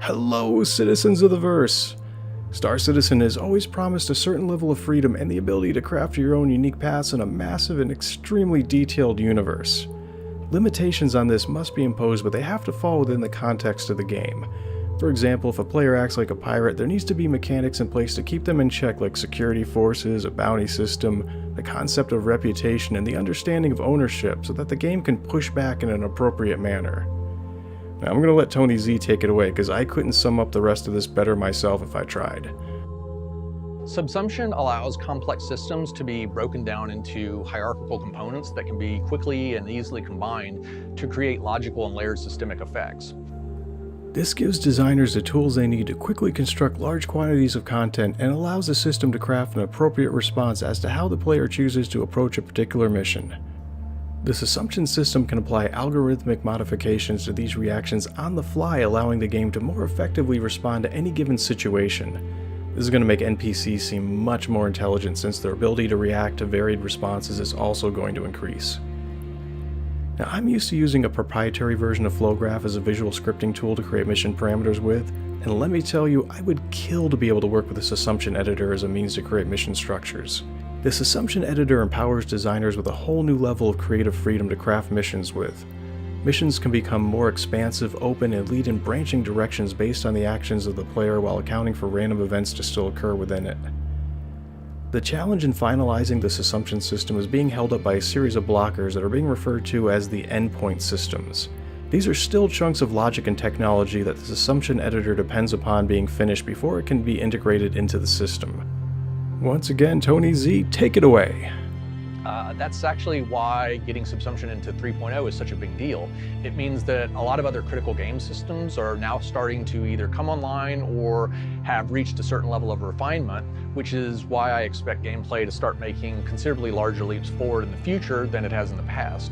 Hello, citizens of the verse! Star Citizen has always promised a certain level of freedom and the ability to craft your own unique paths in a massive and extremely detailed universe. Limitations on this must be imposed, but they have to fall within the context of the game. For example, if a player acts like a pirate, there needs to be mechanics in place to keep them in check, like security forces, a bounty system, the concept of reputation, and the understanding of ownership, so that the game can push back in an appropriate manner. Now I'm going to let Tony Z take it away, because I couldn't sum up the rest of this better myself if I tried. Subsumption allows complex systems to be broken down into hierarchical components that can be quickly and easily combined to create logical and layered systemic effects. This gives designers the tools they need to quickly construct large quantities of content and allows the system to craft an appropriate response as to how the player chooses to approach a particular mission. This assumption system can apply algorithmic modifications to these reactions on the fly, allowing the game to more effectively respond to any given situation. This is going to make NPCs seem much more intelligent, since their ability to react to varied responses is also going to increase. Now, I'm used to using a proprietary version of FlowGraph as a visual scripting tool to create mission parameters with, and let me tell you, I would kill to be able to work with this assumption editor as a means to create mission structures. This assumption editor empowers designers with a whole new level of creative freedom to craft missions with. Missions can become more expansive, open, and lead in branching directions based on the actions of the player, while accounting for random events to still occur within it. The challenge in finalizing this assumption system is being held up by a series of blockers that are being referred to as the endpoint systems. These are still chunks of logic and technology that this assumption editor depends upon being finished before it can be integrated into the system. Once again, Tony Z, take it away. That's actually why getting subsumption into 3.0 is such a big deal. It means that a lot of other critical game systems are now starting to either come online or have reached a certain level of refinement, which is why I expect gameplay to start making considerably larger leaps forward in the future than it has in the past.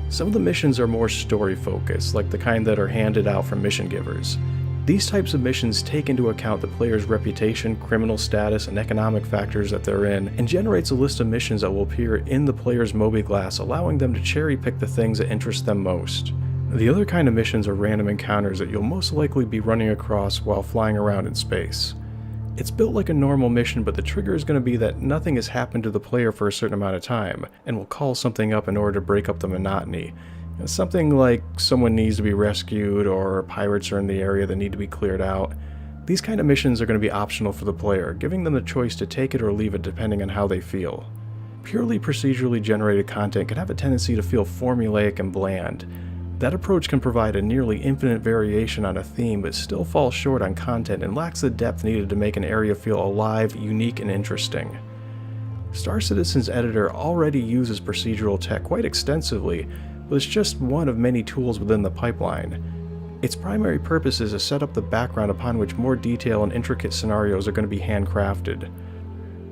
Some of the missions are more story-focused, like the kind that are handed out from mission givers. These types of missions take into account the player's reputation, criminal status, and economic factors that they're in, and generates a list of missions that will appear in the player's mobiGlass, allowing them to cherry-pick the things that interest them most. The other kind of missions are random encounters that you'll most likely be running across while flying around in space. It's built like a normal mission, but the trigger is going to be that nothing has happened to the player for a certain amount of time, and will call something up in order to break up the monotony. Something like someone needs to be rescued, or pirates are in the area that need to be cleared out. These kind of missions are going to be optional for the player, giving them the choice to take it or leave it depending on how they feel. Purely procedurally generated content can have a tendency to feel formulaic and bland. That approach can provide a nearly infinite variation on a theme, but still falls short on content and lacks the depth needed to make an area feel alive, unique, and interesting. Star Citizen's editor already uses procedural tech quite extensively, but it's just one of many tools within the pipeline. Its primary purpose is to set up the background upon which more detail and intricate scenarios are going to be handcrafted.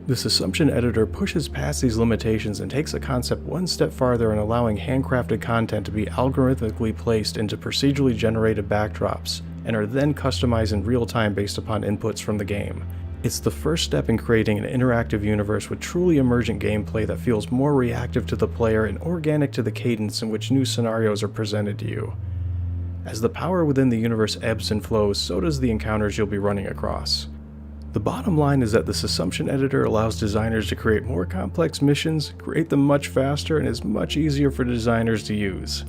This assumption editor pushes past these limitations and takes the concept one step farther in allowing handcrafted content to be algorithmically placed into procedurally generated backdrops, and are then customized in real time based upon inputs from the game. It's the first step in creating an interactive universe with truly emergent gameplay that feels more reactive to the player and organic to the cadence in which new scenarios are presented to you. As the power within the universe ebbs and flows, so does the encounters you'll be running across. The bottom line is that this assumption editor allows designers to create more complex missions, create them much faster, and is much easier for designers to use.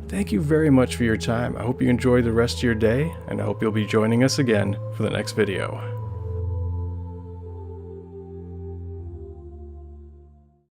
Thank you very much for your time. I hope you enjoy the rest of your day, and I hope you'll be joining us again for the next video.